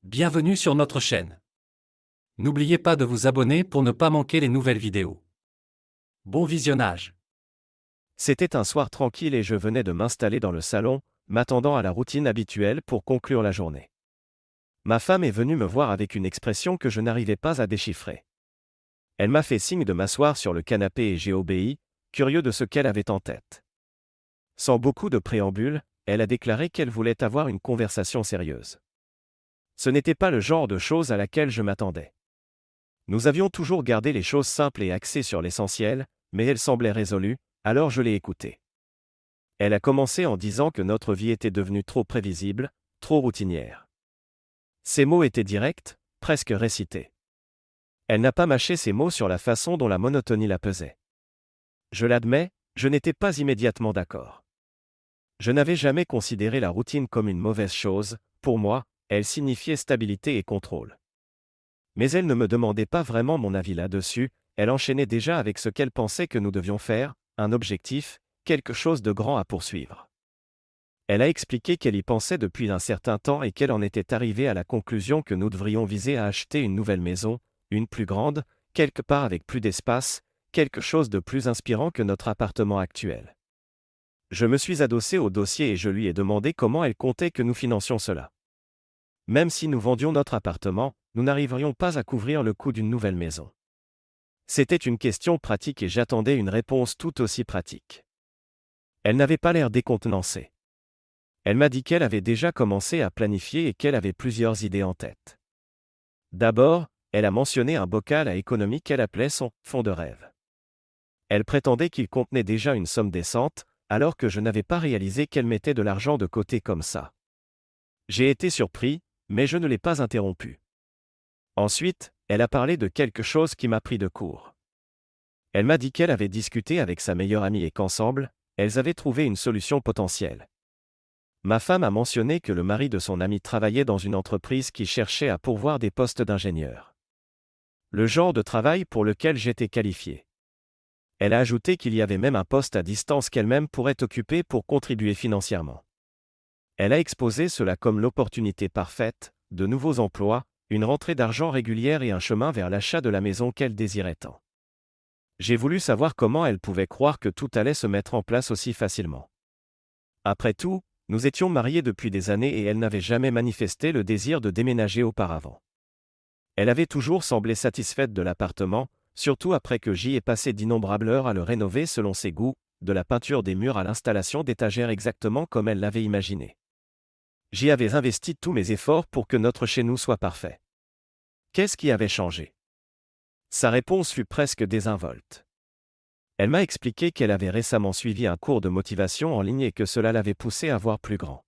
Bienvenue sur notre chaîne. N'oubliez pas de vous abonner pour ne pas manquer les nouvelles vidéos. Bon visionnage. C'était un soir tranquille et je venais de m'installer dans le salon, m'attendant à la routine habituelle pour conclure la journée. Ma femme est venue me voir avec une expression que je n'arrivais pas à déchiffrer. Elle m'a fait signe de m'asseoir sur le canapé et j'ai obéi, curieux de ce qu'elle avait en tête. Sans beaucoup de préambule, elle a déclaré qu'elle voulait avoir une conversation sérieuse. Ce n'était pas le genre de choses à laquelle je m'attendais. Nous avions toujours gardé les choses simples et axées sur l'essentiel, mais elle semblait résolue, alors je l'ai écoutée. Elle a commencé en disant que notre vie était devenue trop prévisible, trop routinière. Ses mots étaient directs, presque récités. Elle n'a pas mâché ses mots sur la façon dont la monotonie la pesait. Je l'admets, je n'étais pas immédiatement d'accord. Je n'avais jamais considéré la routine comme une mauvaise chose, pour moi, elle signifiait stabilité et contrôle. Mais elle ne me demandait pas vraiment mon avis là-dessus, elle enchaînait déjà avec ce qu'elle pensait que nous devions faire, un objectif, quelque chose de grand à poursuivre. Elle a expliqué qu'elle y pensait depuis un certain temps et qu'elle en était arrivée à la conclusion que nous devrions viser à acheter une nouvelle maison, une plus grande, quelque part avec plus d'espace, quelque chose de plus inspirant que notre appartement actuel. Je me suis adossé au dossier et je lui ai demandé comment elle comptait que nous financions cela. Même si nous vendions notre appartement, nous n'arriverions pas à couvrir le coût d'une nouvelle maison. C'était une question pratique et j'attendais une réponse tout aussi pratique. Elle n'avait pas l'air décontenancée. Elle m'a dit qu'elle avait déjà commencé à planifier et qu'elle avait plusieurs idées en tête. D'abord, elle a mentionné un bocal à économie qu'elle appelait son « fonds de rêve ». Elle prétendait qu'il contenait déjà une somme décente, alors que je n'avais pas réalisé qu'elle mettait de l'argent de côté comme ça. J'ai été surpris, mais je ne l'ai pas interrompue. Ensuite, elle a parlé de quelque chose qui m'a pris de court. Elle m'a dit qu'elle avait discuté avec sa meilleure amie et qu'ensemble, elles avaient trouvé une solution potentielle. Ma femme a mentionné que le mari de son amie travaillait dans une entreprise qui cherchait à pourvoir des postes d'ingénieur. Le genre de travail pour lequel j'étais qualifié. Elle a ajouté qu'il y avait même un poste à distance qu'elle-même pourrait occuper pour contribuer financièrement. Elle a exposé cela comme l'opportunité parfaite, de nouveaux emplois, une rentrée d'argent régulière et un chemin vers l'achat de la maison qu'elle désirait tant. J'ai voulu savoir comment elle pouvait croire que tout allait se mettre en place aussi facilement. Après tout, nous étions mariés depuis des années et elle n'avait jamais manifesté le désir de déménager auparavant. Elle avait toujours semblé satisfaite de l'appartement, surtout après que j'y ai passé d'innombrables heures à le rénover selon ses goûts, de la peinture des murs à l'installation d'étagères exactement comme elle l'avait imaginé. J'y avais investi tous mes efforts pour que notre chez-nous soit parfait. Qu'est-ce qui avait changé ? Sa réponse fut presque désinvolte. Elle m'a expliqué qu'elle avait récemment suivi un cours de motivation en ligne et que cela l'avait poussée à voir plus grand.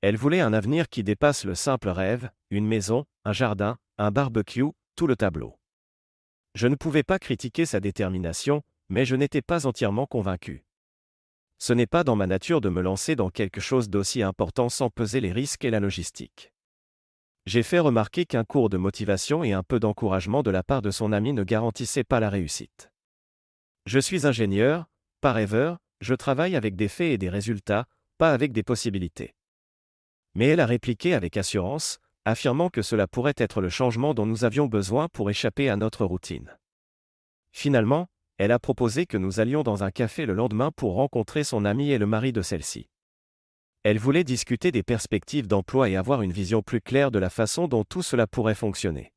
Elle voulait un avenir qui dépasse le simple rêve, une maison, un jardin, un barbecue, tout le tableau. Je ne pouvais pas critiquer sa détermination, mais je n'étais pas entièrement convaincu. Ce n'est pas dans ma nature de me lancer dans quelque chose d'aussi important sans peser les risques et la logistique. J'ai fait remarquer qu'un cours de motivation et un peu d'encouragement de la part de son ami ne garantissaient pas la réussite. Je suis ingénieur, pas rêveur, je travaille avec des faits et des résultats, pas avec des possibilités. Mais elle a répliqué avec assurance, affirmant que cela pourrait être le changement dont nous avions besoin pour échapper à notre routine. Finalement, elle a proposé que nous allions dans un café le lendemain pour rencontrer son amie et le mari de celle-ci. Elle voulait discuter des perspectives d'emploi et avoir une vision plus claire de la façon dont tout cela pourrait fonctionner.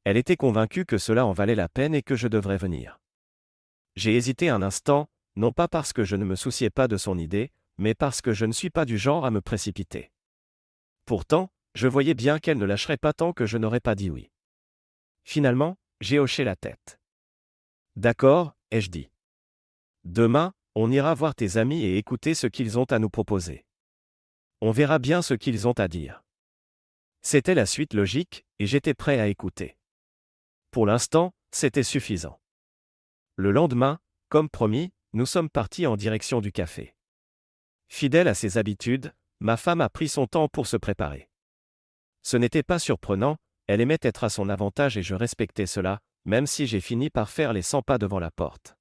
Elle était convaincue que cela en valait la peine et que je devrais venir. J'ai hésité un instant, non pas parce que je ne me souciais pas de son idée, mais parce que je ne suis pas du genre à me précipiter. Pourtant, je voyais bien qu'elle ne lâcherait pas tant que je n'aurais pas dit oui. Finalement, j'ai hoché la tête. D'accord, ai-je dit. Demain, on ira voir tes amis et écouter ce qu'ils ont à nous proposer. On verra bien ce qu'ils ont à dire. C'était la suite logique, et j'étais prêt à écouter. Pour l'instant, c'était suffisant. Le lendemain, comme promis, nous sommes partis en direction du café. Fidèle à ses habitudes, ma femme a pris son temps pour se préparer. Ce n'était pas surprenant, elle aimait être à son avantage et je respectais cela, même si j'ai fini par faire les 100 pas devant la porte.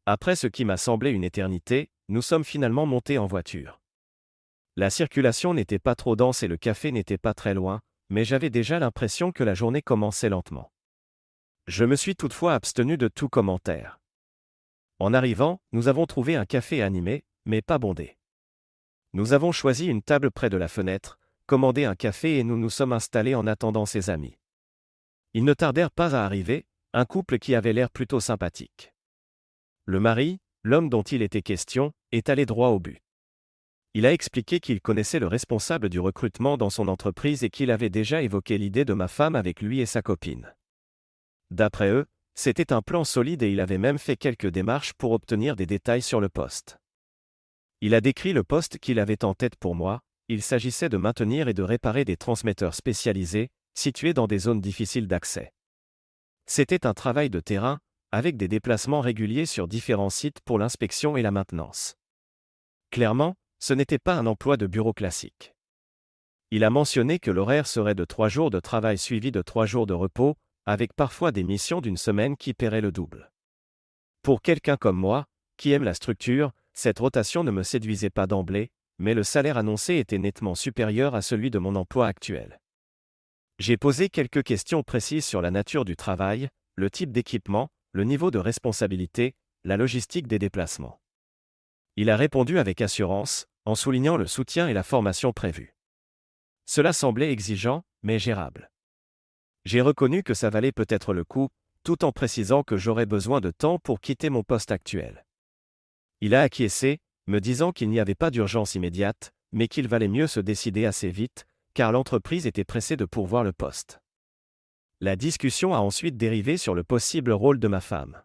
Après ce qui m'a semblé une éternité, nous sommes finalement montés en voiture. La circulation n'était pas trop dense et le café n'était pas très loin, mais j'avais déjà l'impression que la journée commençait lentement. Je me suis toutefois abstenu de tout commentaire. En arrivant, nous avons trouvé un café animé, mais pas bondé. Nous avons choisi une table près de la fenêtre, commandé un café et nous nous sommes installés en attendant ses amis. Ils ne tardèrent pas à arriver, un couple qui avait l'air plutôt sympathique. Le mari, l'homme dont il était question, est allé droit au but. Il a expliqué qu'il connaissait le responsable du recrutement dans son entreprise et qu'il avait déjà évoqué l'idée de ma femme avec lui et sa copine. D'après eux, c'était un plan solide et il avait même fait quelques démarches pour obtenir des détails sur le poste. Il a décrit le poste qu'il avait en tête pour moi, il s'agissait de maintenir et de réparer des transmetteurs spécialisés, situés dans des zones difficiles d'accès. C'était un travail de terrain, avec des déplacements réguliers sur différents sites pour l'inspection et la maintenance. Clairement, ce n'était pas un emploi de bureau classique. Il a mentionné que l'horaire serait de 3 jours de travail suivi de 3 jours de repos, avec parfois des missions d'une semaine qui paieraient le double. Pour quelqu'un comme moi, qui aime la structure, cette rotation ne me séduisait pas d'emblée, mais le salaire annoncé était nettement supérieur à celui de mon emploi actuel. J'ai posé quelques questions précises sur la nature du travail, le type d'équipement, le niveau de responsabilité, la logistique des déplacements. Il a répondu avec assurance, en soulignant le soutien et la formation prévus. Cela semblait exigeant, mais gérable. J'ai reconnu que ça valait peut-être le coup, tout en précisant que j'aurais besoin de temps pour quitter mon poste actuel. Il a acquiescé, me disant qu'il n'y avait pas d'urgence immédiate, mais qu'il valait mieux se décider assez vite, car l'entreprise était pressée de pourvoir le poste. La discussion a ensuite dérivé sur le possible rôle de ma femme.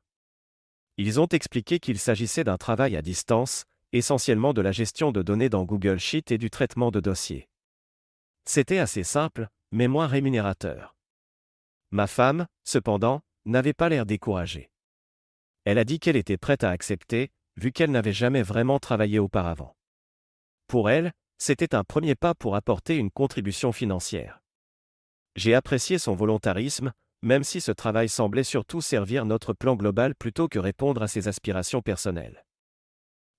Ils ont expliqué qu'il s'agissait d'un travail à distance, essentiellement de la gestion de données dans Google Sheet et du traitement de dossiers. C'était assez simple, mais moins rémunérateur. Ma femme, cependant, n'avait pas l'air découragée. Elle a dit qu'elle était prête à accepter, vu qu'elle n'avait jamais vraiment travaillé auparavant. Pour elle, c'était un premier pas pour apporter une contribution financière. J'ai apprécié son volontarisme, même si ce travail semblait surtout servir notre plan global plutôt que répondre à ses aspirations personnelles.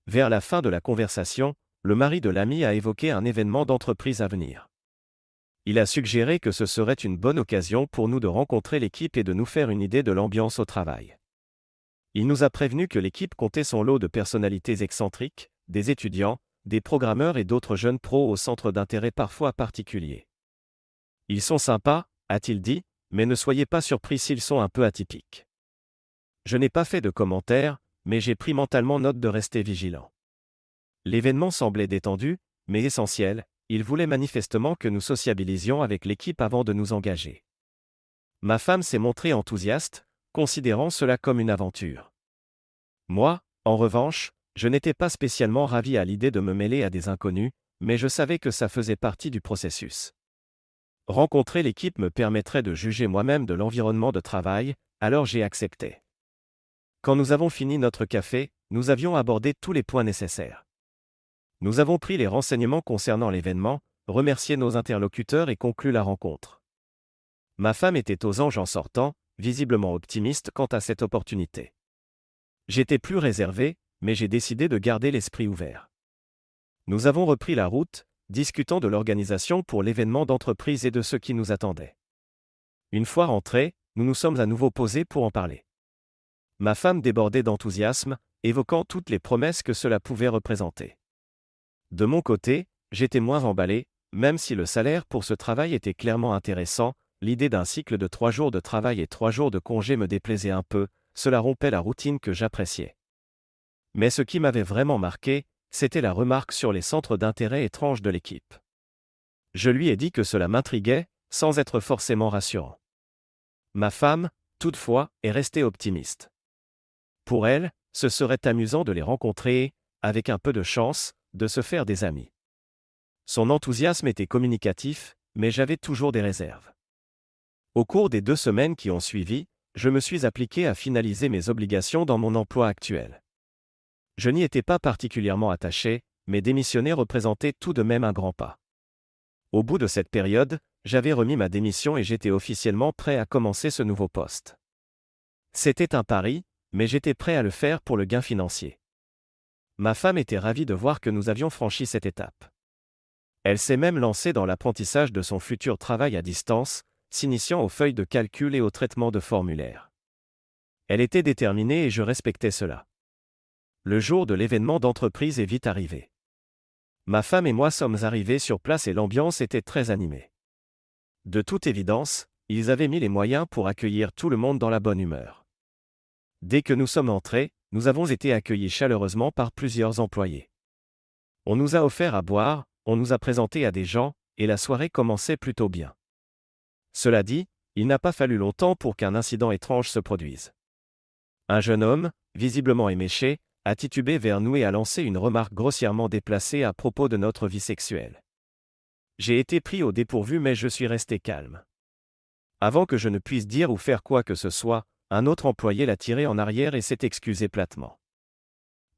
Vers la fin de la conversation, le mari de l'ami a évoqué un événement d'entreprise à venir. Il a suggéré que ce serait une bonne occasion pour nous de rencontrer l'équipe et de nous faire une idée de l'ambiance au travail. Il nous a prévenu que l'équipe comptait son lot de personnalités excentriques, des étudiants, des programmeurs et d'autres jeunes pros au centre d'intérêt parfois particuliers. Ils sont sympas, a-t-il dit, mais ne soyez pas surpris s'ils sont un peu atypiques. Je n'ai pas fait de commentaires, mais j'ai pris mentalement note de rester vigilant. L'événement semblait détendu, mais essentiel, il voulait manifestement que nous sociabilisions avec l'équipe avant de nous engager. Ma femme s'est montrée enthousiaste, considérant cela comme une aventure. Moi, en revanche, je n'étais pas spécialement ravi à l'idée de me mêler à des inconnus, mais je savais que ça faisait partie du processus. Rencontrer l'équipe me permettrait de juger moi-même de l'environnement de travail, alors j'ai accepté. Quand nous avons fini notre café, nous avions abordé tous les points nécessaires. Nous avons pris les renseignements concernant l'événement, remercié nos interlocuteurs et conclu la rencontre. Ma femme était aux anges en sortant, visiblement optimiste quant à cette opportunité. J'étais plus réservé, mais j'ai décidé de garder l'esprit ouvert. Nous avons repris la route, discutant de l'organisation pour l'événement d'entreprise et de ce qui nous attendait. Une fois rentrés, nous nous sommes à nouveau posés pour en parler. Ma femme débordait d'enthousiasme, évoquant toutes les promesses que cela pouvait représenter. De mon côté, j'étais moins emballé, même si le salaire pour ce travail était clairement intéressant, l'idée d'un cycle de 3 jours de travail et 3 jours de congé me déplaisait un peu, cela rompait la routine que j'appréciais. Mais ce qui m'avait vraiment marqué, c'était la remarque sur les centres d'intérêt étranges de l'équipe. Je lui ai dit que cela m'intriguait, sans être forcément rassurant. Ma femme, toutefois, est restée optimiste. Pour elle, ce serait amusant de les rencontrer et, avec un peu de chance, de se faire des amis. Son enthousiasme était communicatif, mais j'avais toujours des réserves. Au cours des 2 semaines qui ont suivi, je me suis appliqué à finaliser mes obligations dans mon emploi actuel. Je n'y étais pas particulièrement attaché, mais démissionner représentait tout de même un grand pas. Au bout de cette période, j'avais remis ma démission et j'étais officiellement prêt à commencer ce nouveau poste. C'était un pari, mais j'étais prêt à le faire pour le gain financier. Ma femme était ravie de voir que nous avions franchi cette étape. Elle s'est même lancée dans l'apprentissage de son futur travail à distance, s'initiant aux feuilles de calcul et au traitement de formulaires. Elle était déterminée et je respectais cela. Le jour de l'événement d'entreprise est vite arrivé. Ma femme et moi sommes arrivés sur place et l'ambiance était très animée. De toute évidence, ils avaient mis les moyens pour accueillir tout le monde dans la bonne humeur. Dès que nous sommes entrés, nous avons été accueillis chaleureusement par plusieurs employés. On nous a offert à boire, on nous a présenté à des gens, et la soirée commençait plutôt bien. Cela dit, il n'a pas fallu longtemps pour qu'un incident étrange se produise. Un jeune homme, visiblement éméché, a titubé vers nous et a lancé une remarque grossièrement déplacée à propos de notre vie sexuelle. J'ai été pris au dépourvu mais je suis resté calme. Avant que je ne puisse dire ou faire quoi que ce soit, un autre employé l'a tiré en arrière et s'est excusé platement.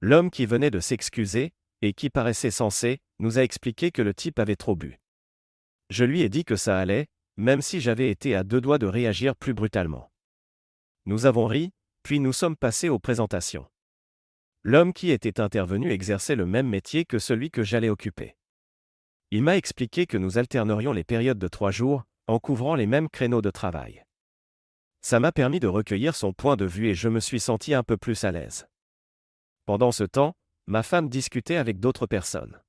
L'homme qui venait de s'excuser, et qui paraissait sensé, nous a expliqué que le type avait trop bu. Je lui ai dit que ça allait, même si j'avais été à deux doigts de réagir plus brutalement. Nous avons ri, puis nous sommes passés aux présentations. L'homme qui était intervenu exerçait le même métier que celui que j'allais occuper. Il m'a expliqué que nous alternerions les périodes de 3 jours, en couvrant les mêmes créneaux de travail. Ça m'a permis de recueillir son point de vue et je me suis senti un peu plus à l'aise. Pendant ce temps, ma femme discutait avec d'autres personnes.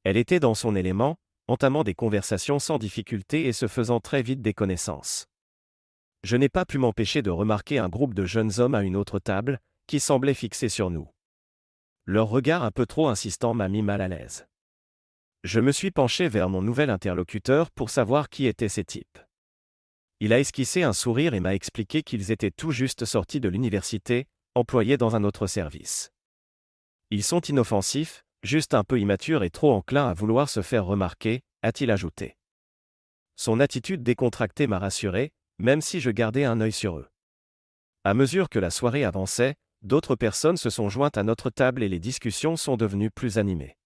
Elle était dans son élément, entamant des conversations sans difficulté et se faisant très vite des connaissances. Je n'ai pas pu m'empêcher de remarquer un groupe de jeunes hommes à une autre table, qui semblaient fixés sur nous. Leur regard un peu trop insistant m'a mis mal à l'aise. Je me suis penché vers mon nouvel interlocuteur pour savoir qui étaient ces types. Il a esquissé un sourire et m'a expliqué qu'ils étaient tout juste sortis de l'université, employés dans un autre service. Ils sont inoffensifs, juste un peu immatures et trop enclins à vouloir se faire remarquer, a-t-il ajouté. Son attitude décontractée m'a rassuré, même si je gardais un œil sur eux. À mesure que la soirée avançait, d'autres personnes se sont jointes à notre table et les discussions sont devenues plus animées.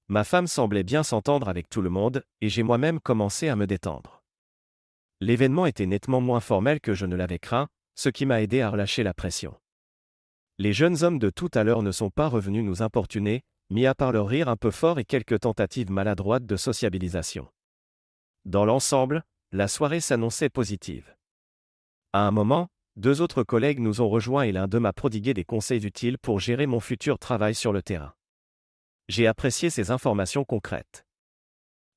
Ma femme semblait bien s'entendre avec tout le monde, et j'ai moi-même commencé à me détendre. L'événement était nettement moins formel que je ne l'avais craint, ce qui m'a aidé à relâcher la pression. Les jeunes hommes de tout à l'heure ne sont pas revenus nous importuner, mis à part leur rire un peu fort et quelques tentatives maladroites de sociabilisation. Dans l'ensemble, la soirée s'annonçait positive. À un moment, 2 autres collègues nous ont rejoints et l'un d'eux m'a prodigué des conseils utiles pour gérer mon futur travail sur le terrain. J'ai apprécié ces informations concrètes.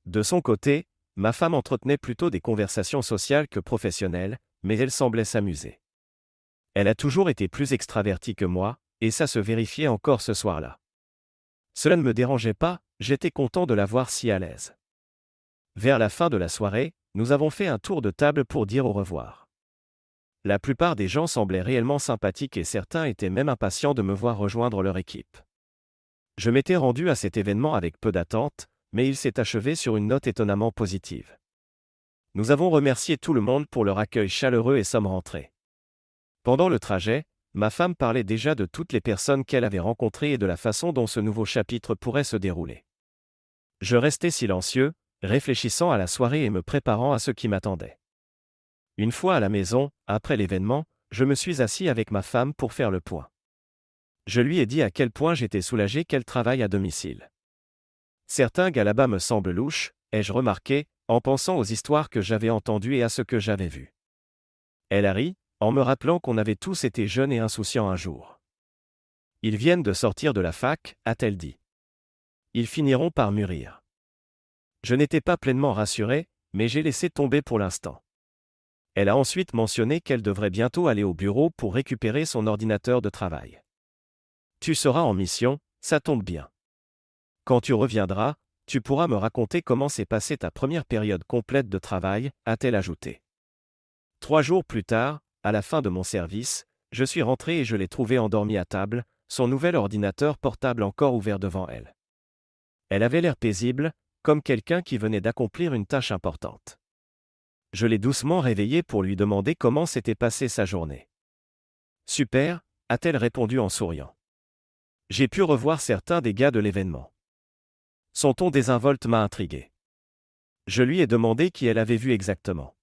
De son côté, ma femme entretenait plutôt des conversations sociales que professionnelles, mais elle semblait s'amuser. Elle a toujours été plus extravertie que moi, et ça se vérifiait encore ce soir-là. Cela ne me dérangeait pas, j'étais content de la voir si à l'aise. Vers la fin de la soirée, nous avons fait un tour de table pour dire au revoir. La plupart des gens semblaient réellement sympathiques et certains étaient même impatients de me voir rejoindre leur équipe. Je m'étais rendu à cet événement avec peu d'attente, mais il s'est achevé sur une note étonnamment positive. Nous avons remercié tout le monde pour leur accueil chaleureux et sommes rentrés. Pendant le trajet, ma femme parlait déjà de toutes les personnes qu'elle avait rencontrées et de la façon dont ce nouveau chapitre pourrait se dérouler. Je restais silencieux, réfléchissant à la soirée et me préparant à ce qui m'attendait. Une fois à la maison, après l'événement, je me suis assis avec ma femme pour faire le point. Je lui ai dit à quel point j'étais soulagé qu'elle travaille à domicile. Certains gars là-bas me semblent louches, ai-je remarqué, en pensant aux histoires que j'avais entendues et à ce que j'avais vu. Elle a ri, en me rappelant qu'on avait tous été jeunes et insouciants un jour. Ils viennent de sortir de la fac, a-t-elle dit. Ils finiront par mûrir. Je n'étais pas pleinement rassuré, mais j'ai laissé tomber pour l'instant. Elle a ensuite mentionné qu'elle devrait bientôt aller au bureau pour récupérer son ordinateur de travail. Tu seras en mission, ça tombe bien. Quand tu reviendras, tu pourras me raconter comment s'est passée ta première période complète de travail, a-t-elle ajouté. 3 jours plus tard, à la fin de mon service, je suis rentré et je l'ai trouvé endormi à table, son nouvel ordinateur portable encore ouvert devant elle. Elle avait l'air paisible, comme quelqu'un qui venait d'accomplir une tâche importante. Je l'ai doucement réveillée pour lui demander comment s'était passée sa journée. Super, a-t-elle répondu en souriant. J'ai pu revoir certains des gars de l'événement. Son ton désinvolte m'a intrigué. Je lui ai demandé qui elle avait vu exactement.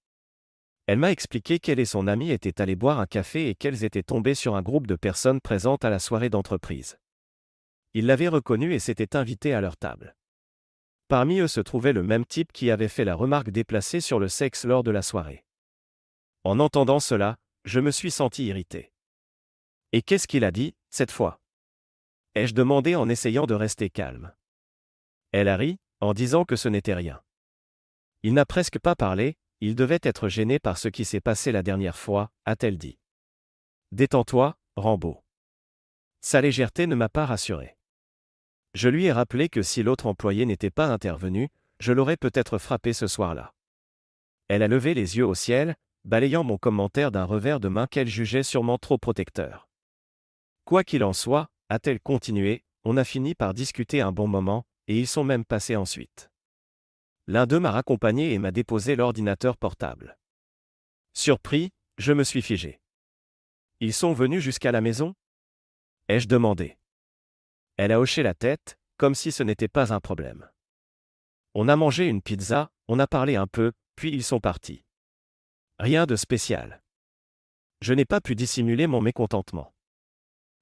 Elle m'a expliqué qu'elle et son ami étaient allés boire un café et qu'elles étaient tombées sur un groupe de personnes présentes à la soirée d'entreprise. Ils l'avaient reconnue et s'étaient invités à leur table. Parmi eux se trouvait le même type qui avait fait la remarque déplacée sur le sexe lors de la soirée. En entendant cela, je me suis senti irrité. Et qu'est-ce qu'il a dit, cette fois? Ai-je demandé en essayant de rester calme. Elle a ri, en disant que ce n'était rien. Il n'a presque pas parlé, il devait être gêné par ce qui s'est passé la dernière fois, a-t-elle dit. Détends-toi, Rambo. Sa légèreté ne m'a pas rassuré. Je lui ai rappelé que si l'autre employé n'était pas intervenu, je l'aurais peut-être frappé ce soir-là. Elle a levé les yeux au ciel, balayant mon commentaire d'un revers de main qu'elle jugeait sûrement trop protecteur. Quoi qu'il en soit, a-t-elle continué, on a fini par discuter un bon moment, et ils sont même passés ensuite. L'un d'eux m'a raccompagné et m'a déposé l'ordinateur portable. Surpris, je me suis figé. Ils sont venus jusqu'à la maison? Ai-je demandé. Elle a hoché la tête, comme si ce n'était pas un problème. On a mangé une pizza, on a parlé un peu, puis ils sont partis. Rien de spécial. Je n'ai pas pu dissimuler mon mécontentement.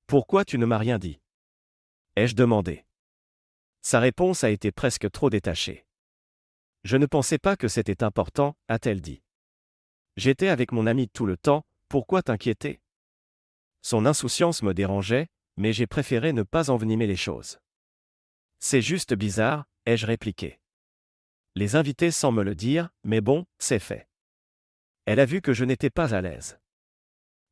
Pourquoi tu ne m'as rien dit? Ai-je demandé. Sa réponse a été presque trop détachée. Je ne pensais pas que c'était important, a-t-elle dit. J'étais avec mon ami tout le temps, pourquoi t'inquiéter? Son insouciance me dérangeait, mais j'ai préféré ne pas envenimer les choses. C'est juste bizarre, ai-je répliqué. Les invités sans me le dire, mais bon, c'est fait. Elle a vu que je n'étais pas à l'aise.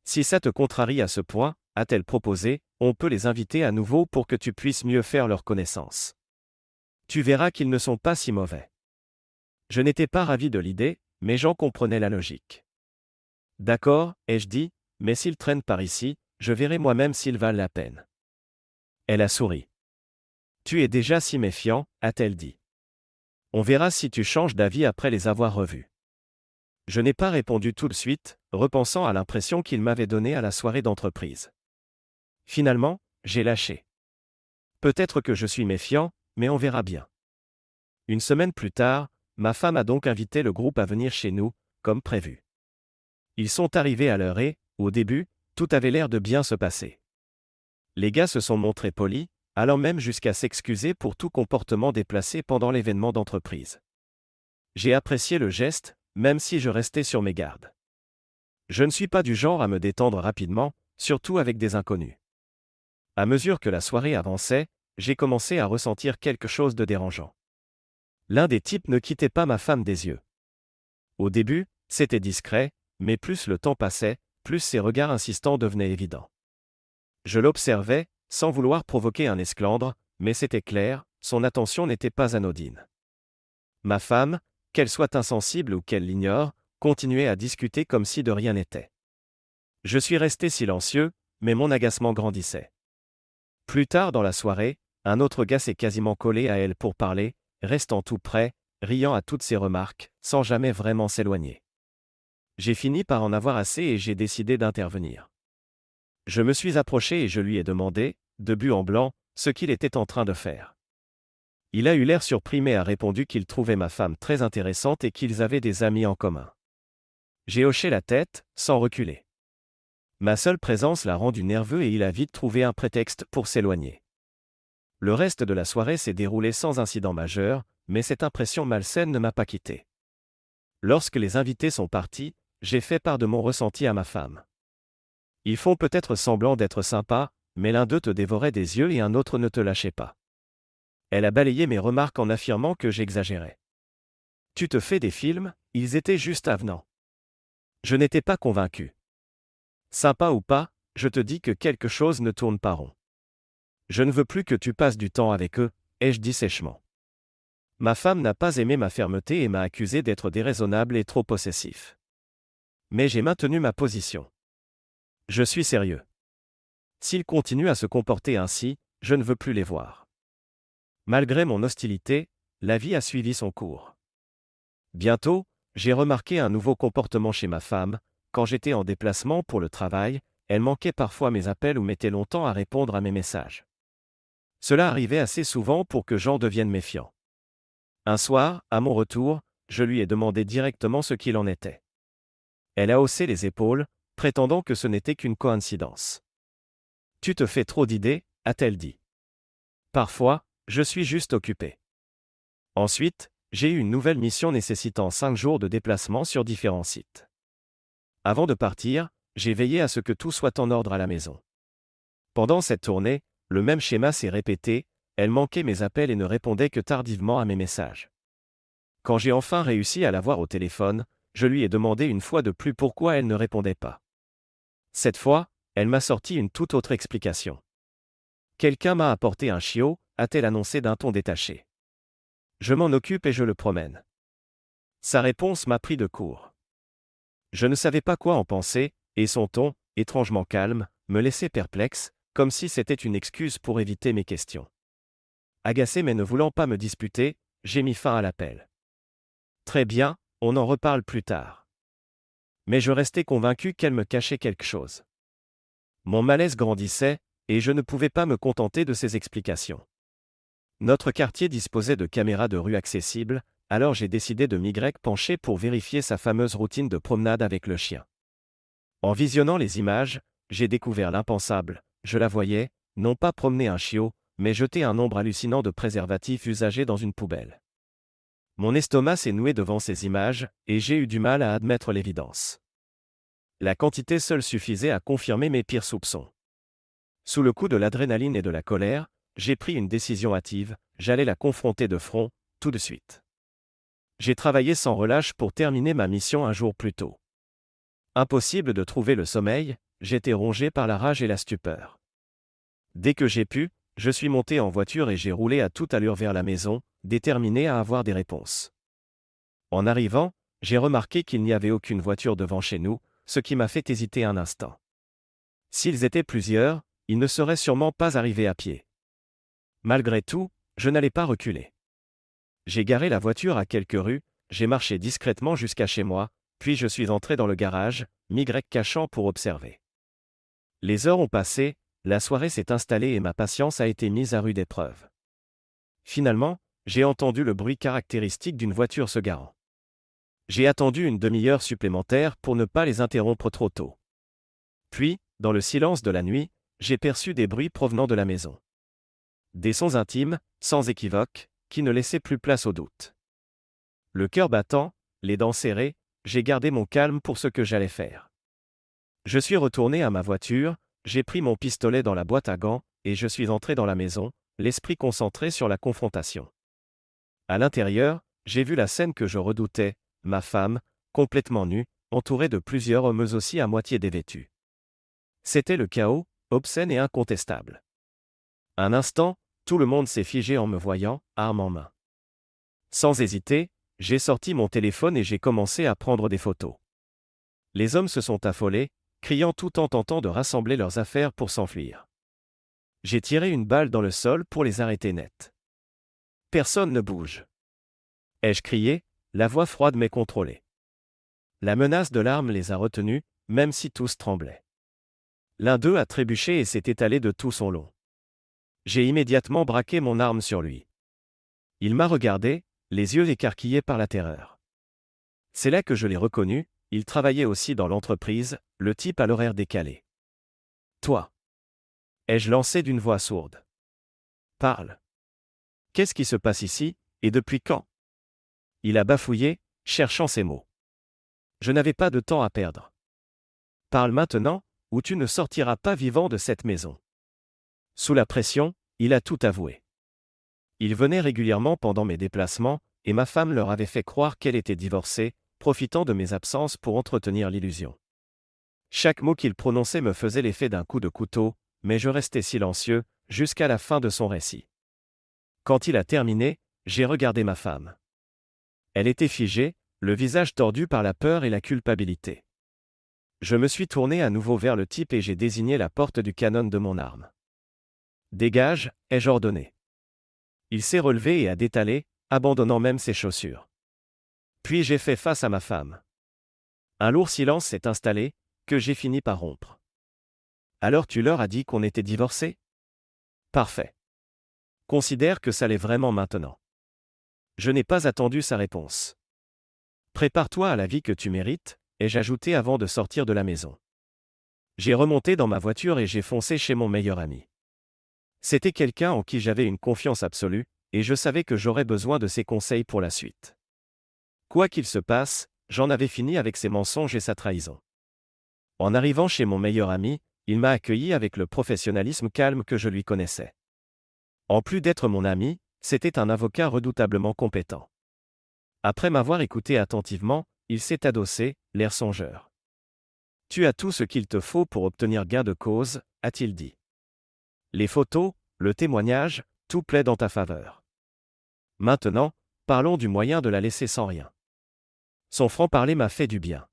Si ça te contrarie à ce point, a-t-elle proposé, on peut les inviter à nouveau pour que tu puisses mieux faire leur connaissance. Tu verras qu'ils ne sont pas si mauvais. Je n'étais pas ravi de l'idée, mais j'en comprenais la logique. D'accord, ai-je dit, mais s'ils traînent par ici, je verrai moi-même s'ils valent la peine. Elle a souri. Tu es déjà si méfiant, a-t-elle dit. On verra si tu changes d'avis après les avoir revus. Je n'ai pas répondu tout de suite, repensant à l'impression qu'il m'avait donnée à la soirée d'entreprise. Finalement, j'ai lâché. Peut-être que je suis méfiant, mais on verra bien. Une semaine plus tard, ma femme a donc invité le groupe à venir chez nous, comme prévu. Ils sont arrivés à l'heure et, au début, tout avait l'air de bien se passer. Les gars se sont montrés polis, allant même jusqu'à s'excuser pour tout comportement déplacé pendant l'événement d'entreprise. J'ai apprécié le geste, même si je restais sur mes gardes. Je ne suis pas du genre à me détendre rapidement, surtout avec des inconnus. À mesure que la soirée avançait, j'ai commencé à ressentir quelque chose de dérangeant. L'un des types ne quittait pas ma femme des yeux. Au début, c'était discret, mais plus le temps passait, plus ses regards insistants devenaient évidents. Je l'observais, sans vouloir provoquer un esclandre, mais c'était clair, son attention n'était pas anodine. Ma femme, qu'elle soit insensible ou qu'elle l'ignore, continuait à discuter comme si de rien n'était. Je suis resté silencieux, mais mon agacement grandissait. Plus tard dans la soirée, un autre gars s'est quasiment collé à elle pour parler, restant tout près, riant à toutes ses remarques, sans jamais vraiment s'éloigner. J'ai fini par en avoir assez et j'ai décidé d'intervenir. Je me suis approché et je lui ai demandé, de but en blanc, ce qu'il était en train de faire. Il a eu l'air surpris mais a répondu qu'il trouvait ma femme très intéressante et qu'ils avaient des amis en commun. J'ai hoché la tête, sans reculer. Ma seule présence l'a rendu nerveux et il a vite trouvé un prétexte pour s'éloigner. Le reste de la soirée s'est déroulé sans incident majeur, mais cette impression malsaine ne m'a pas quitté. Lorsque les invités sont partis, j'ai fait part de mon ressenti à ma femme. Ils font peut-être semblant d'être sympas, mais l'un d'eux te dévorait des yeux et un autre ne te lâchait pas. Elle a balayé mes remarques en affirmant que j'exagérais. Tu te fais des films, ils étaient juste avenants. Je n'étais pas convaincu. Sympa ou pas, je te dis que quelque chose ne tourne pas rond. Je ne veux plus que tu passes du temps avec eux, ai-je dit sèchement. Ma femme n'a pas aimé ma fermeté et m'a accusé d'être déraisonnable et trop possessif. Mais j'ai maintenu ma position. Je suis sérieux. S'ils continuent à se comporter ainsi, je ne veux plus les voir. Malgré mon hostilité, la vie a suivi son cours. Bientôt, j'ai remarqué un nouveau comportement chez ma femme. Quand j'étais en déplacement pour le travail, elle manquait parfois mes appels ou mettait longtemps à répondre à mes messages. Cela arrivait assez souvent pour que j'en devienne méfiant. Un soir, à mon retour, je lui ai demandé directement ce qu'il en était. Elle a haussé les épaules, prétendant que ce n'était qu'une coïncidence. Tu te fais trop d'idées, a-t-elle dit. Parfois, je suis juste occupé. Ensuite, j'ai eu une nouvelle mission nécessitant 5 jours de déplacement sur différents sites. Avant de partir, j'ai veillé à ce que tout soit en ordre à la maison. Pendant cette tournée, le même schéma s'est répété, elle manquait mes appels et ne répondait que tardivement à mes messages. Quand j'ai enfin réussi à la voir au téléphone, je lui ai demandé une fois de plus pourquoi elle ne répondait pas. Cette fois, elle m'a sorti une toute autre explication. Quelqu'un m'a apporté un chiot, a-t-elle annoncé d'un ton détaché. Je m'en occupe et je le promène. Sa réponse m'a pris de court. Je ne savais pas quoi en penser, et son ton, étrangement calme, me laissait perplexe, comme si c'était une excuse pour éviter mes questions. Agacé mais ne voulant pas me disputer, j'ai mis fin à l'appel. Très bien, on en reparle plus tard. Mais je restais convaincu qu'elle me cachait quelque chose. Mon malaise grandissait, et je ne pouvais pas me contenter de ces explications. Notre quartier disposait de caméras de rue accessibles, alors j'ai décidé de m'y pencher pour vérifier sa fameuse routine de promenade avec le chien. En visionnant les images, j'ai découvert l'impensable, je la voyais, non pas promener un chiot, mais jeter un nombre hallucinant de préservatifs usagés dans une poubelle. Mon estomac s'est noué devant ces images, et j'ai eu du mal à admettre l'évidence. La quantité seule suffisait à confirmer mes pires soupçons. Sous le coup de l'adrénaline et de la colère, j'ai pris une décision hâtive, j'allais la confronter de front, tout de suite. J'ai travaillé sans relâche pour terminer ma mission un jour plus tôt. Impossible de trouver le sommeil, j'étais rongé par la rage et la stupeur. Dès que j'ai pu, je suis monté en voiture et j'ai roulé à toute allure vers la maison, déterminé à avoir des réponses. En arrivant, j'ai remarqué qu'il n'y avait aucune voiture devant chez nous, ce qui m'a fait hésiter un instant. S'ils étaient plusieurs, ils ne seraient sûrement pas arrivés à pied. Malgré tout, je n'allais pas reculer. J'ai garé la voiture à quelques rues, j'ai marché discrètement jusqu'à chez moi, puis je suis entré dans le garage, m'y cachant pour observer. Les heures ont passé, la soirée s'est installée et ma patience a été mise à rude épreuve. Finalement, j'ai entendu le bruit caractéristique d'une voiture se garant. J'ai attendu une demi-heure supplémentaire pour ne pas les interrompre trop tôt. Puis, dans le silence de la nuit, j'ai perçu des bruits provenant de la maison. Des sons intimes, sans équivoque, qui ne laissaient plus place au doute. Le cœur battant, les dents serrées, j'ai gardé mon calme pour ce que j'allais faire. Je suis retourné à ma voiture, j'ai pris mon pistolet dans la boîte à gants, et je suis entré dans la maison, l'esprit concentré sur la confrontation. À l'intérieur, j'ai vu la scène que je redoutais, ma femme, complètement nue, entourée de plusieurs hommes aussi à moitié dévêtus. C'était le chaos, obscène et incontestable. Un instant, tout le monde s'est figé en me voyant, arme en main. Sans hésiter, j'ai sorti mon téléphone et j'ai commencé à prendre des photos. Les hommes se sont affolés, criant tout en tentant de rassembler leurs affaires pour s'enfuir. J'ai tiré une balle dans le sol pour les arrêter net. Personne ne bouge. Ai-je crié, la voix froide mais contrôlée. La menace de l'arme les a retenus, même si tous tremblaient. L'un d'eux a trébuché et s'est étalé de tout son long. J'ai immédiatement braqué mon arme sur lui. Il m'a regardé, les yeux écarquillés par la terreur. C'est là que je l'ai reconnu, il travaillait aussi dans l'entreprise, le type à l'horaire décalé. Toi. Ai-je lancé d'une voix sourde. Parle. Qu'est-ce qui se passe ici, et depuis quand? Il a bafouillé, cherchant ses mots. Je n'avais pas de temps à perdre. Parle maintenant, ou tu ne sortiras pas vivant de cette maison. Sous la pression, il a tout avoué. Il venait régulièrement pendant mes déplacements, et ma femme leur avait fait croire qu'elle était divorcée, profitant de mes absences pour entretenir l'illusion. Chaque mot qu'il prononçait me faisait l'effet d'un coup de couteau, mais je restais silencieux, jusqu'à la fin de son récit. Quand il a terminé, j'ai regardé ma femme. Elle était figée, le visage tordu par la peur et la culpabilité. Je me suis tourné à nouveau vers le type et j'ai désigné la porte du canon de mon arme. Dégage, ai-je ordonné. Il s'est relevé et a détalé, abandonnant même ses chaussures. Puis j'ai fait face à ma femme. Un lourd silence s'est installé, que j'ai fini par rompre. Alors tu leur as dit qu'on était divorcés? Parfait. Considère que ça l'est vraiment maintenant. Je n'ai pas attendu sa réponse. Prépare-toi à la vie que tu mérites, ai-je ajouté avant de sortir de la maison. J'ai remonté dans ma voiture et j'ai foncé chez mon meilleur ami. C'était quelqu'un en qui j'avais une confiance absolue, et je savais que j'aurais besoin de ses conseils pour la suite. Quoi qu'il se passe, j'en avais fini avec ses mensonges et sa trahison. En arrivant chez mon meilleur ami, il m'a accueilli avec le professionnalisme calme que je lui connaissais. En plus d'être mon ami, c'était un avocat redoutablement compétent. Après m'avoir écouté attentivement, il s'est adossé, l'air songeur. « Tu as tout ce qu'il te faut pour obtenir gain de cause », a-t-il dit. Les photos, le témoignage, tout plaît dans ta faveur. Maintenant, parlons du moyen de la laisser sans rien. Son franc-parler m'a fait du bien.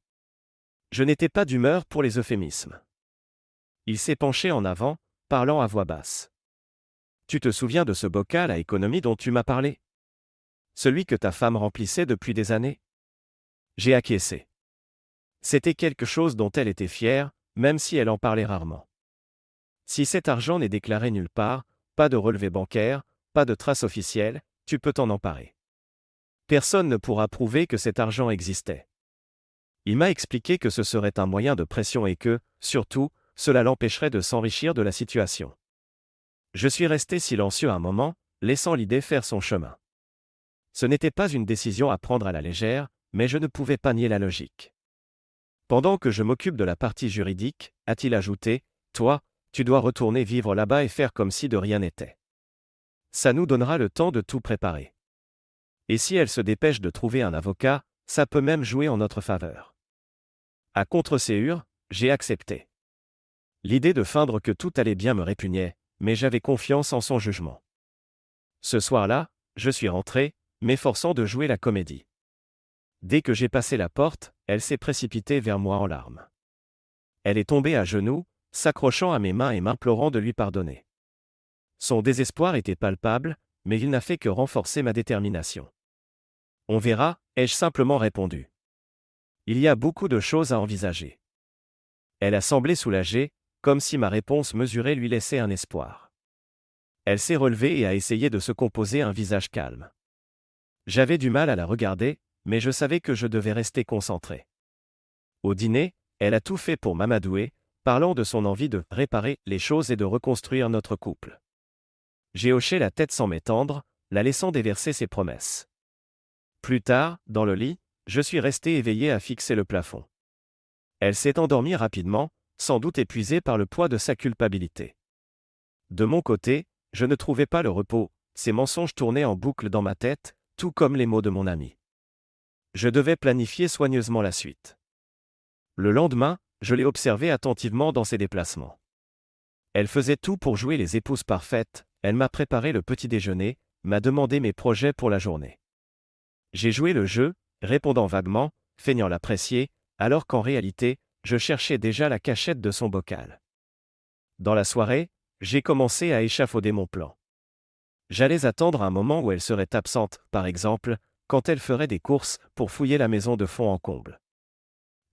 Je n'étais pas d'humeur pour les euphémismes. Il s'est penché en avant, parlant à voix basse. « Tu te souviens de ce bocal à économie dont tu m'as parlé ? Celui que ta femme remplissait depuis des années ? » J'ai acquiescé. C'était quelque chose dont elle était fière, même si elle en parlait rarement. Si cet argent n'est déclaré nulle part, pas de relevé bancaire, pas de trace officielle, tu peux t'en emparer. Personne ne pourra prouver que cet argent existait. Il m'a expliqué que ce serait un moyen de pression et que, surtout, cela l'empêcherait de s'enrichir de la situation. Je suis resté silencieux un moment, laissant l'idée faire son chemin. Ce n'était pas une décision à prendre à la légère, mais je ne pouvais pas nier la logique. Pendant que je m'occupe de la partie juridique, a-t-il ajouté, toi, tu dois retourner vivre là-bas et faire comme si de rien n'était. Ça nous donnera le temps de tout préparer. Et si elle se dépêche de trouver un avocat, ça peut même jouer en notre faveur. À contre-séhure, j'ai accepté. L'idée de feindre que tout allait bien me répugnait, mais j'avais confiance en son jugement. Ce soir-là, je suis rentré, m'efforçant de jouer la comédie. Dès que j'ai passé la porte, elle s'est précipitée vers moi en larmes. Elle est tombée à genoux, s'accrochant à mes mains et m'implorant de lui pardonner. Son désespoir était palpable, mais il n'a fait que renforcer ma détermination. On verra, ai-je simplement répondu. Il y a beaucoup de choses à envisager. Elle a semblé soulagée, comme si ma réponse mesurée lui laissait un espoir. Elle s'est relevée et a essayé de se composer un visage calme. J'avais du mal à la regarder, mais je savais que je devais rester concentré. Au dîner, elle a tout fait pour m'amadouer, parlant de son envie de réparer les choses et de reconstruire notre couple. J'ai hoché la tête sans m'étendre, la laissant déverser ses promesses. Plus tard, dans le lit, je suis resté éveillé à fixer le plafond. Elle s'est endormie rapidement, sans doute épuisée par le poids de sa culpabilité. De mon côté, je ne trouvais pas le repos, ces mensonges tournaient en boucle dans ma tête, tout comme les mots de mon ami. Je devais planifier soigneusement la suite. Le lendemain, je l'ai observée attentivement dans ses déplacements. Elle faisait tout pour jouer les épouses parfaites, elle m'a préparé le petit déjeuner, m'a demandé mes projets pour la journée. J'ai joué le jeu, répondant vaguement, feignant l'apprécier, alors qu'en réalité, je cherchais déjà la cachette de son bocal. Dans la soirée, j'ai commencé à échafauder mon plan. J'allais attendre un moment où elle serait absente, par exemple, quand elle ferait des courses pour fouiller la maison de fond en comble.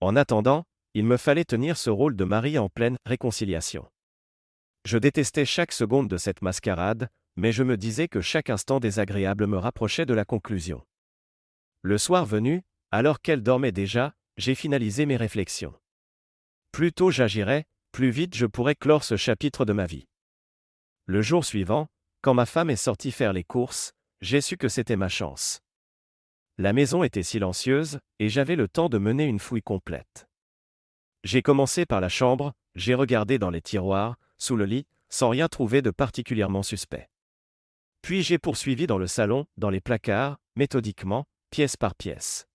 En attendant, il me fallait tenir ce rôle de mari en pleine réconciliation. Je détestais chaque seconde de cette mascarade, mais je me disais que chaque instant désagréable me rapprochait de la conclusion. Le soir venu, alors qu'elle dormait déjà, j'ai finalisé mes réflexions. Plus tôt j'agirais, plus vite je pourrais clore ce chapitre de ma vie. Le jour suivant, quand ma femme est sortie faire les courses, j'ai su que c'était ma chance. La maison était silencieuse, et j'avais le temps de mener une fouille complète. J'ai commencé par la chambre, j'ai regardé dans les tiroirs, sous le lit, sans rien trouver de particulièrement suspect. Puis j'ai poursuivi dans le salon, dans les placards, méthodiquement, pièce par pièce.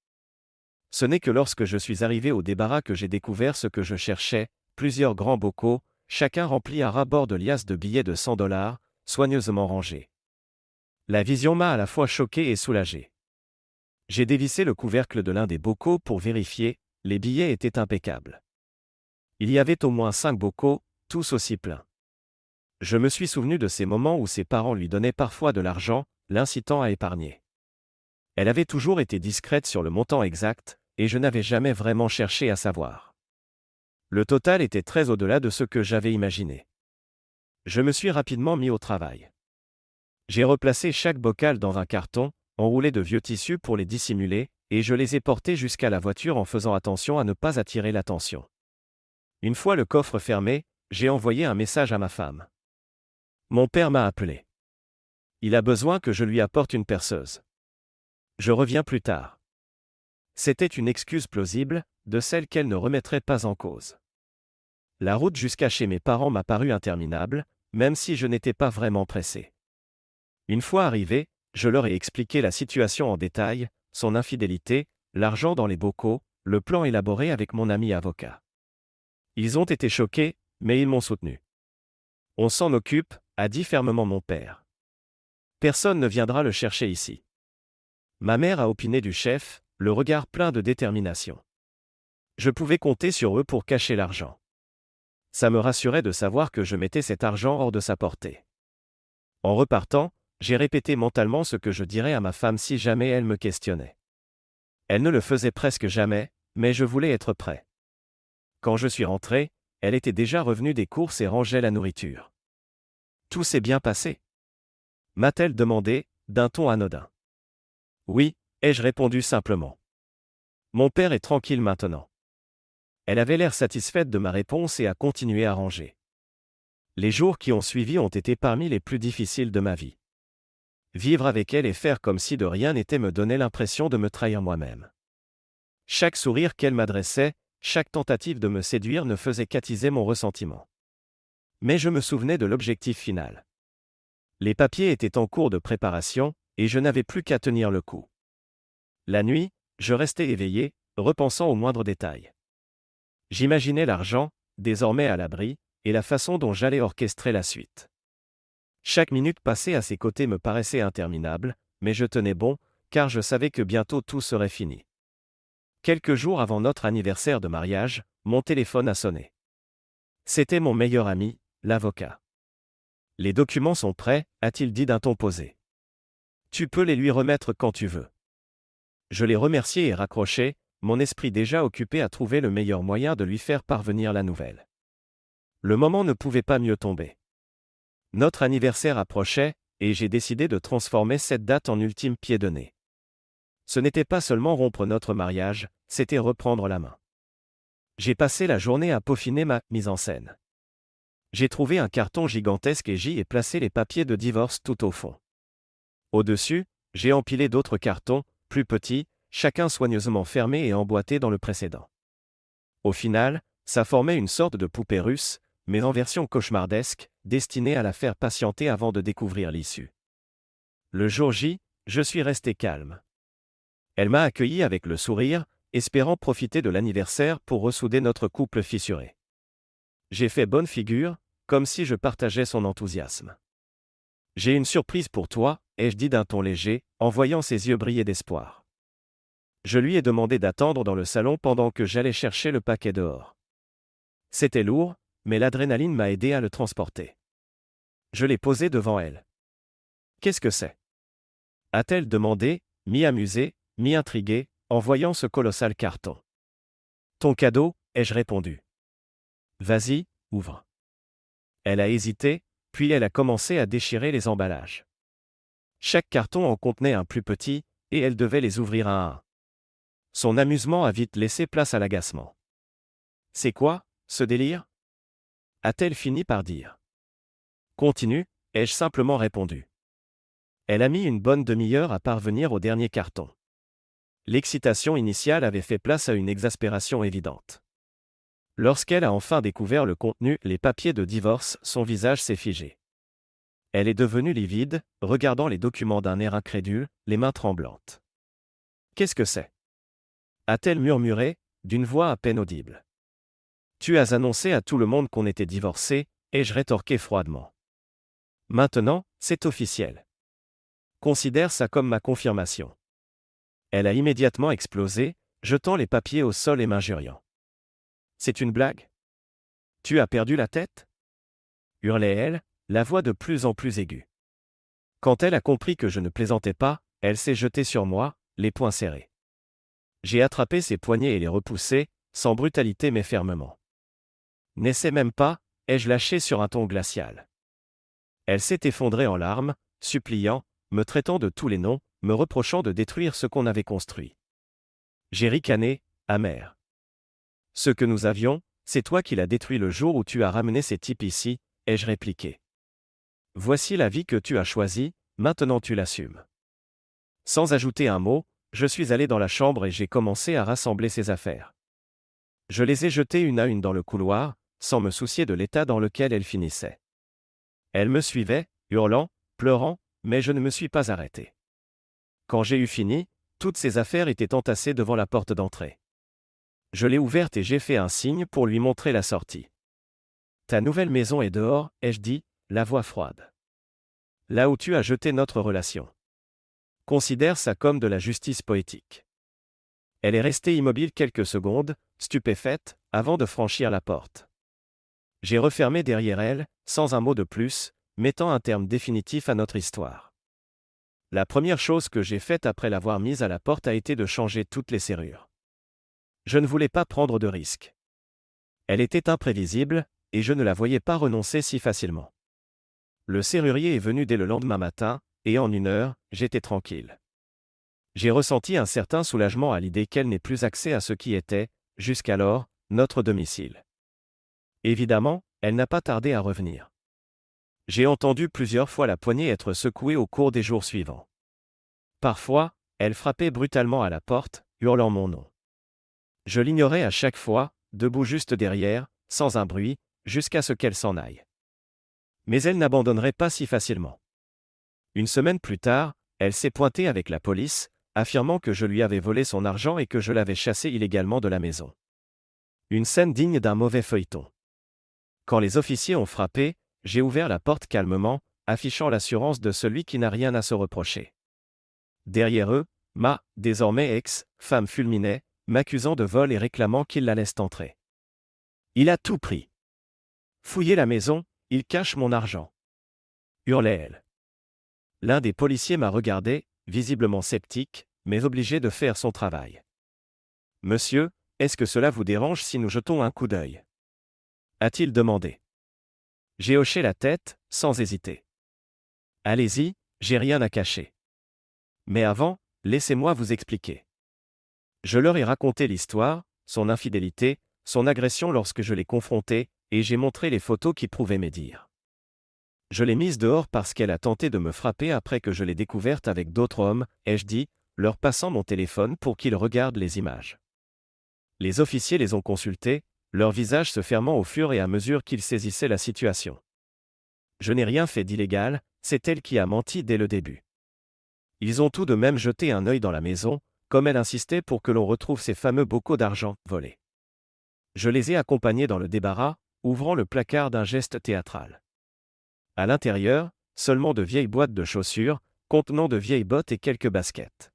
Ce n'est que lorsque je suis arrivé au débarras que j'ai découvert ce que je cherchais, plusieurs grands bocaux, chacun rempli à ras-bord de liasses de billets de 100 $, soigneusement rangés. La vision m'a à la fois choqué et soulagé. J'ai dévissé le couvercle de l'un des bocaux pour vérifier, les billets étaient impeccables. Il y avait au moins 5 bocaux, tous aussi pleins. Je me suis souvenu de ces moments où ses parents lui donnaient parfois de l'argent, l'incitant à épargner. Elle avait toujours été discrète sur le montant exact, et je n'avais jamais vraiment cherché à savoir. Le total était très au-delà de ce que j'avais imaginé. Je me suis rapidement mis au travail. J'ai replacé chaque bocal dans un carton, enroulé de vieux tissus pour les dissimuler, et je les ai portés jusqu'à la voiture en faisant attention à ne pas attirer l'attention. Une fois le coffre fermé, j'ai envoyé un message à ma femme. Mon père m'a appelé. Il a besoin que je lui apporte une perceuse. Je reviens plus tard. C'était une excuse plausible, de celle qu'elle ne remettrait pas en cause. La route jusqu'à chez mes parents m'a paru interminable, même si je n'étais pas vraiment pressé. Une fois arrivé, je leur ai expliqué la situation en détail, son infidélité, l'argent dans les bocaux, le plan élaboré avec mon ami avocat. Ils ont été choqués, mais ils m'ont soutenu. On s'en occupe, a dit fermement mon père. Personne ne viendra le chercher ici. Ma mère a opiné du chef, le regard plein de détermination. Je pouvais compter sur eux pour cacher l'argent. Ça me rassurait de savoir que je mettais cet argent hors de sa portée. En repartant, j'ai répété mentalement ce que je dirais à ma femme si jamais elle me questionnait. Elle ne le faisait presque jamais, mais je voulais être prêt. Quand je suis rentré, elle était déjà revenue des courses et rangeait la nourriture. Tout s'est bien passé? M'a-t-elle demandé, d'un ton anodin. Oui, ai-je répondu simplement. Mon père est tranquille maintenant. Elle avait l'air satisfaite de ma réponse et a continué à ranger. Les jours qui ont suivi ont été parmi les plus difficiles de ma vie. Vivre avec elle et faire comme si de rien n'était me donnait l'impression de me trahir moi-même. Chaque sourire qu'elle m'adressait, chaque tentative de me séduire ne faisait qu'attiser mon ressentiment. Mais je me souvenais de l'objectif final. Les papiers étaient en cours de préparation, et je n'avais plus qu'à tenir le coup. La nuit, je restais éveillé, repensant aux moindres détails. J'imaginais l'argent, désormais à l'abri, et la façon dont j'allais orchestrer la suite. Chaque minute passée à ses côtés me paraissait interminable, mais je tenais bon, car je savais que bientôt tout serait fini. Quelques jours avant notre anniversaire de mariage, mon téléphone a sonné. C'était mon meilleur ami, l'avocat. Les documents sont prêts, a-t-il dit d'un ton posé. Tu peux les lui remettre quand tu veux. Je l'ai remercié et raccroché, mon esprit déjà occupé à trouver le meilleur moyen de lui faire parvenir la nouvelle. Le moment ne pouvait pas mieux tomber. Notre anniversaire approchait, et j'ai décidé de transformer cette date en ultime pied de nez. Ce n'était pas seulement rompre notre mariage, c'était reprendre la main. J'ai passé la journée à peaufiner ma mise en scène. J'ai trouvé un carton gigantesque et j'y ai placé les papiers de divorce tout au fond. Au-dessus, j'ai empilé d'autres cartons, plus petits, chacun soigneusement fermé et emboîté dans le précédent. Au final, ça formait une sorte de poupée russe, mais en version cauchemardesque, destinée à la faire patienter avant de découvrir l'issue. Le jour J, je suis resté calme. Elle m'a accueilli avec le sourire, espérant profiter de l'anniversaire pour ressouder notre couple fissuré. J'ai fait bonne figure, comme si je partageais son enthousiasme. J'ai une surprise pour toi, ai-je dit d'un ton léger, en voyant ses yeux briller d'espoir. Je lui ai demandé d'attendre dans le salon pendant que j'allais chercher le paquet dehors. C'était lourd, mais l'adrénaline m'a aidé à le transporter. Je l'ai posé devant elle. Qu'est-ce que c'est? A-t-elle demandé, mi-amusée, mi-intriguée, en voyant ce colossal carton. Ton cadeau, ai-je répondu. Vas-y, ouvre. Elle a hésité, puis elle a commencé à déchirer les emballages. Chaque carton en contenait un plus petit, et elle devait les ouvrir un à un. Son amusement a vite laissé place à l'agacement. C'est quoi, ce délire? A-t-elle fini par dire. Continue, ai-je simplement répondu. Elle a mis une bonne demi-heure à parvenir au dernier carton. L'excitation initiale avait fait place à une exaspération évidente. Lorsqu'elle a enfin découvert le contenu, les papiers de divorce, son visage s'est figé. Elle est devenue livide, regardant les documents d'un air incrédule, les mains tremblantes. Qu'est-ce que c'est? A-t-elle murmuré, d'une voix à peine audible. Tu as annoncé à tout le monde qu'on était divorcés, ai-je rétorqué froidement. Maintenant, c'est officiel. Considère ça comme ma confirmation. Elle a immédiatement explosé, jetant les papiers au sol et m'injuriant. C'est une blague? Tu as perdu la tête? Hurlait-elle, la voix de plus en plus aiguë. Quand elle a compris que je ne plaisantais pas, elle s'est jetée sur moi, les poings serrés. J'ai attrapé ses poignets et les repoussé, sans brutalité mais fermement. N'essaie même pas, ai-je lâché sur un ton glacial. Elle s'est effondrée en larmes, suppliant, me traitant de tous les noms, me reprochant de détruire ce qu'on avait construit. J'ai ricané, amer. Ce que nous avions, c'est toi qui l'as détruit le jour où tu as ramené ces types ici, ai-je répliqué. Voici la vie que tu as choisie, maintenant tu l'assumes. Sans ajouter un mot, je suis allé dans la chambre et j'ai commencé à rassembler ses affaires. Je les ai jetées une à une dans le couloir, sans me soucier de l'état dans lequel elles finissaient. Elle me suivait, hurlant, pleurant, mais je ne me suis pas arrêté. Quand j'ai eu fini, toutes ses affaires étaient entassées devant la porte d'entrée. Je l'ai ouverte et j'ai fait un signe pour lui montrer la sortie. Ta nouvelle maison est dehors, ai-je dit, la voix froide. Là où tu as jeté notre relation. Considère ça comme de la justice poétique. Elle est restée immobile quelques secondes, stupéfaite, avant de franchir la porte. J'ai refermé derrière elle, sans un mot de plus, mettant un terme définitif à notre histoire. La première chose que j'ai faite après l'avoir mise à la porte a été de changer toutes les serrures. Je ne voulais pas prendre de risques. Elle était imprévisible, et je ne la voyais pas renoncer si facilement. Le serrurier est venu dès le lendemain matin, et en 1 heure, j'étais tranquille. J'ai ressenti un certain soulagement à l'idée qu'elle n'ait plus accès à ce qui était, jusqu'alors, notre domicile. Évidemment, elle n'a pas tardé à revenir. J'ai entendu plusieurs fois la poignée être secouée au cours des jours suivants. Parfois, elle frappait brutalement à la porte, hurlant mon nom. Je l'ignorais à chaque fois, debout juste derrière, sans un bruit, jusqu'à ce qu'elle s'en aille. Mais elle n'abandonnerait pas si facilement. 1 semaine plus tard, elle s'est pointée avec la police, affirmant que je lui avais volé son argent et que je l'avais chassé illégalement de la maison. Une scène digne d'un mauvais feuilleton. Quand les officiers ont frappé, j'ai ouvert la porte calmement, affichant l'assurance de celui qui n'a rien à se reprocher. Derrière eux, ma, désormais ex-femme fulminait, m'accusant de vol et réclamant qu'il la laisse entrer. Il a tout pris. Fouillez la maison, il cache mon argent. Hurlait-elle. L'un des policiers m'a regardé, visiblement sceptique, mais obligé de faire son travail. Monsieur, est-ce que cela vous dérange si nous jetons un coup d'œil ? A-t-il demandé. J'ai hoché la tête, sans hésiter. Allez-y, j'ai rien à cacher. Mais avant, laissez-moi vous expliquer. Je leur ai raconté l'histoire, son infidélité, son agression lorsque je l'ai confrontée, et j'ai montré les photos qui prouvaient mes dires. Je l'ai mise dehors parce qu'elle a tenté de me frapper après que je l'ai découverte avec d'autres hommes, ai-je dit, leur passant mon téléphone pour qu'ils regardent les images. Les officiers les ont consultés, leur visage se fermant au fur et à mesure qu'ils saisissaient la situation. Je n'ai rien fait d'illégal, c'est elle qui a menti dès le début. Ils ont tout de même jeté un œil dans la maison, comme elle insistait pour que l'on retrouve ces fameux bocaux d'argent volés. Je les ai accompagnés dans le débarras, ouvrant le placard d'un geste théâtral. À l'intérieur, seulement de vieilles boîtes de chaussures, contenant de vieilles bottes et quelques baskets.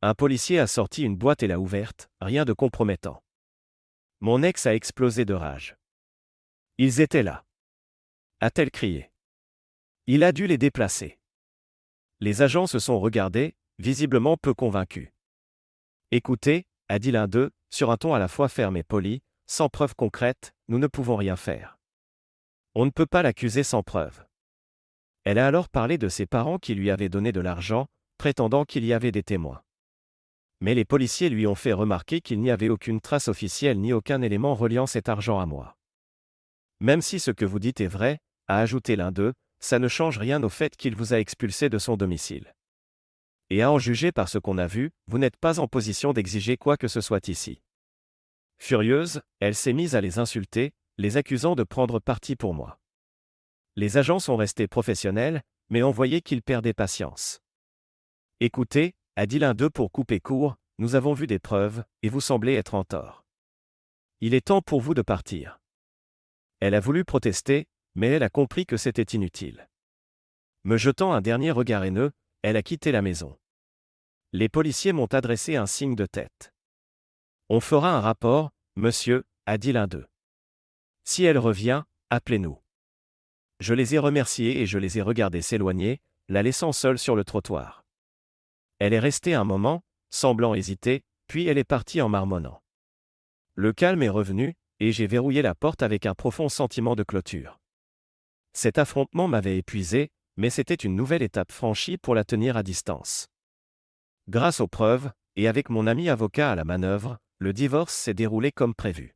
Un policier a sorti une boîte et l'a ouverte, rien de compromettant. Mon ex a explosé de rage. Ils étaient là. A-t-elle crié. Il a dû les déplacer. Les agents se sont regardés, visiblement peu convaincus. Écoutez, a dit l'un d'eux, sur un ton à la fois ferme et poli, sans preuve concrète, nous ne pouvons rien faire. On ne peut pas l'accuser sans preuve. Elle a alors parlé de ses parents qui lui avaient donné de l'argent, prétendant qu'il y avait des témoins. Mais les policiers lui ont fait remarquer qu'il n'y avait aucune trace officielle ni aucun élément reliant cet argent à moi. Même si ce que vous dites est vrai, a ajouté l'un d'eux, ça ne change rien au fait qu'il vous a expulsé de son domicile. Et à en juger par ce qu'on a vu, vous n'êtes pas en position d'exiger quoi que ce soit ici. Furieuse, elle s'est mise à les insulter, les accusant de prendre parti pour moi. Les agents sont restés professionnels, mais on voyait qu'ils perdaient patience. Écoutez, a dit l'un d'eux pour couper court, nous avons vu des preuves, et vous semblez être en tort. Il est temps pour vous de partir. Elle a voulu protester, mais elle a compris que c'était inutile. Me jetant un dernier regard haineux, elle a quitté la maison. Les policiers m'ont adressé un signe de tête. On fera un rapport, monsieur, a dit l'un d'eux. Si elle revient, appelez-nous. Je les ai remerciés et je les ai regardés s'éloigner, la laissant seule sur le trottoir. Elle est restée un moment, semblant hésiter, puis elle est partie en marmonnant. Le calme est revenu, et j'ai verrouillé la porte avec un profond sentiment de clôture. Cet affrontement m'avait épuisé, mais c'était une nouvelle étape franchie pour la tenir à distance. Grâce aux preuves, et avec mon ami avocat à la manœuvre, le divorce s'est déroulé comme prévu.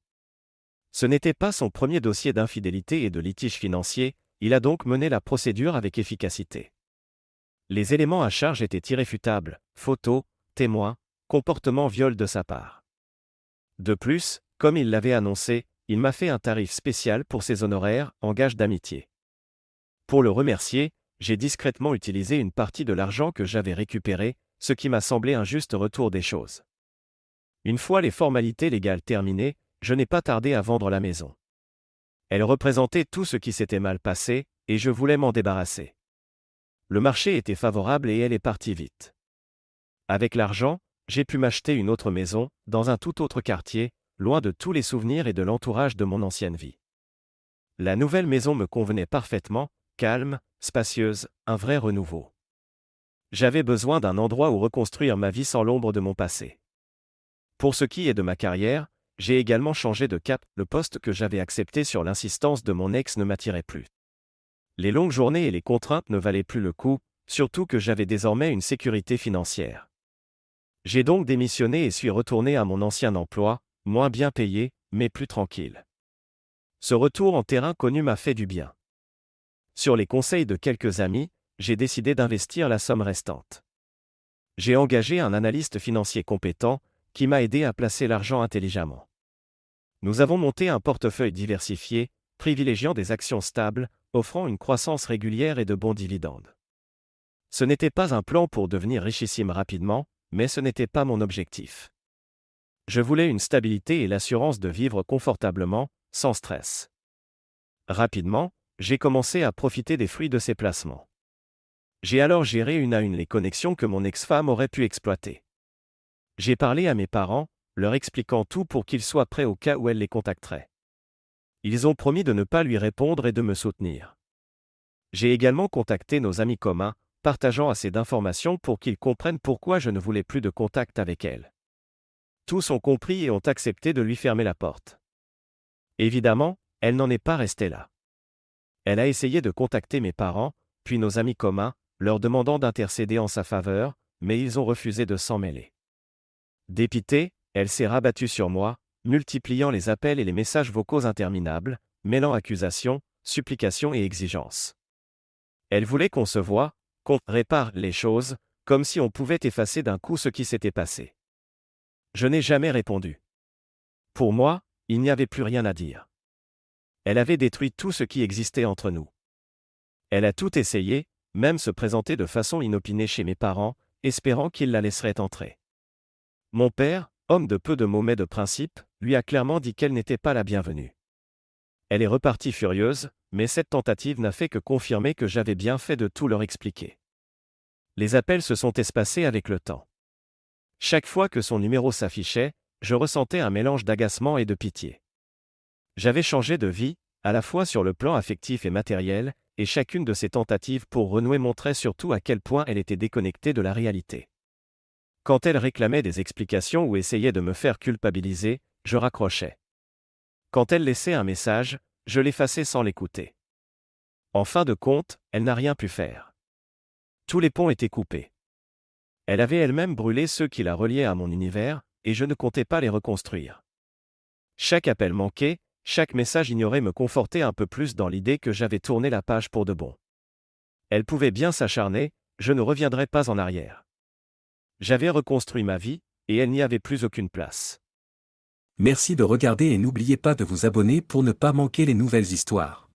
Ce n'était pas son premier dossier d'infidélité et de litige financier, il a donc mené la procédure avec efficacité. Les éléments à charge étaient irréfutables, photos, témoins, comportement viol de sa part. De plus, comme il l'avait annoncé, il m'a fait un tarif spécial pour ses honoraires en gage d'amitié. Pour le remercier, j'ai discrètement utilisé une partie de l'argent que j'avais récupéré, ce qui m'a semblé un juste retour des choses. Une fois les formalités légales terminées, je n'ai pas tardé à vendre la maison. Elle représentait tout ce qui s'était mal passé, et je voulais m'en débarrasser. Le marché était favorable et elle est partie vite. Avec l'argent, j'ai pu m'acheter une autre maison, dans un tout autre quartier, loin de tous les souvenirs et de l'entourage de mon ancienne vie. La nouvelle maison me convenait parfaitement, calme, spacieuse, un vrai renouveau. J'avais besoin d'un endroit où reconstruire ma vie sans l'ombre de mon passé. Pour ce qui est de ma carrière, j'ai également changé de cap, le poste que j'avais accepté sur l'insistance de mon ex ne m'attirait plus. Les longues journées et les contraintes ne valaient plus le coup, surtout que j'avais désormais une sécurité financière. J'ai donc démissionné et suis retourné à mon ancien emploi, moins bien payé, mais plus tranquille. Ce retour en terrain connu m'a fait du bien. Sur les conseils de quelques amis, j'ai décidé d'investir la somme restante. J'ai engagé un analyste financier compétent, qui m'a aidé à placer l'argent intelligemment. Nous avons monté un portefeuille diversifié, privilégiant des actions stables, offrant une croissance régulière et de bons dividendes. Ce n'était pas un plan pour devenir richissime rapidement, mais ce n'était pas mon objectif. Je voulais une stabilité et l'assurance de vivre confortablement, sans stress. Rapidement, j'ai commencé à profiter des fruits de ces placements. J'ai alors géré une à une les connexions que mon ex-femme aurait pu exploiter. J'ai parlé à mes parents, leur expliquant tout pour qu'ils soient prêts au cas où elle les contacterait. Ils ont promis de ne pas lui répondre et de me soutenir. J'ai également contacté nos amis communs, partageant assez d'informations pour qu'ils comprennent pourquoi je ne voulais plus de contact avec elle. Tous ont compris et ont accepté de lui fermer la porte. Évidemment, elle n'en est pas restée là. Elle a essayé de contacter mes parents, puis nos amis communs, leur demandant d'intercéder en sa faveur, mais ils ont refusé de s'en mêler. Dépitée, elle s'est rabattue sur moi, multipliant les appels et les messages vocaux interminables, mêlant accusations, supplications et exigences. Elle voulait qu'on se voie, qu'on répare les choses, comme si on pouvait effacer d'un coup ce qui s'était passé. Je n'ai jamais répondu. Pour moi, il n'y avait plus rien à dire. Elle avait détruit tout ce qui existait entre nous. Elle a tout essayé, même se présenter de façon inopinée chez mes parents, espérant qu'ils la laisseraient entrer. Mon père, homme de peu de mots mais de principe, lui a clairement dit qu'elle n'était pas la bienvenue. Elle est repartie furieuse, mais cette tentative n'a fait que confirmer que j'avais bien fait de tout leur expliquer. Les appels se sont espacés avec le temps. Chaque fois que son numéro s'affichait, je ressentais un mélange d'agacement et de pitié. J'avais changé de vie, à la fois sur le plan affectif et matériel, et chacune de ces tentatives pour renouer montrait surtout à quel point elle était déconnectée de la réalité. Quand elle réclamait des explications ou essayait de me faire culpabiliser, je raccrochais. Quand elle laissait un message, je l'effaçais sans l'écouter. En fin de compte, elle n'a rien pu faire. Tous les ponts étaient coupés. Elle avait elle-même brûlé ceux qui la reliaient à mon univers, et je ne comptais pas les reconstruire. Chaque appel manqué, chaque message ignoré me confortait un peu plus dans l'idée que j'avais tourné la page pour de bon. Elle pouvait bien s'acharner, je ne reviendrais pas en arrière. J'avais reconstruit ma vie, et elle n'y avait plus aucune place. Merci de regarder et n'oubliez pas de vous abonner pour ne pas manquer les nouvelles histoires.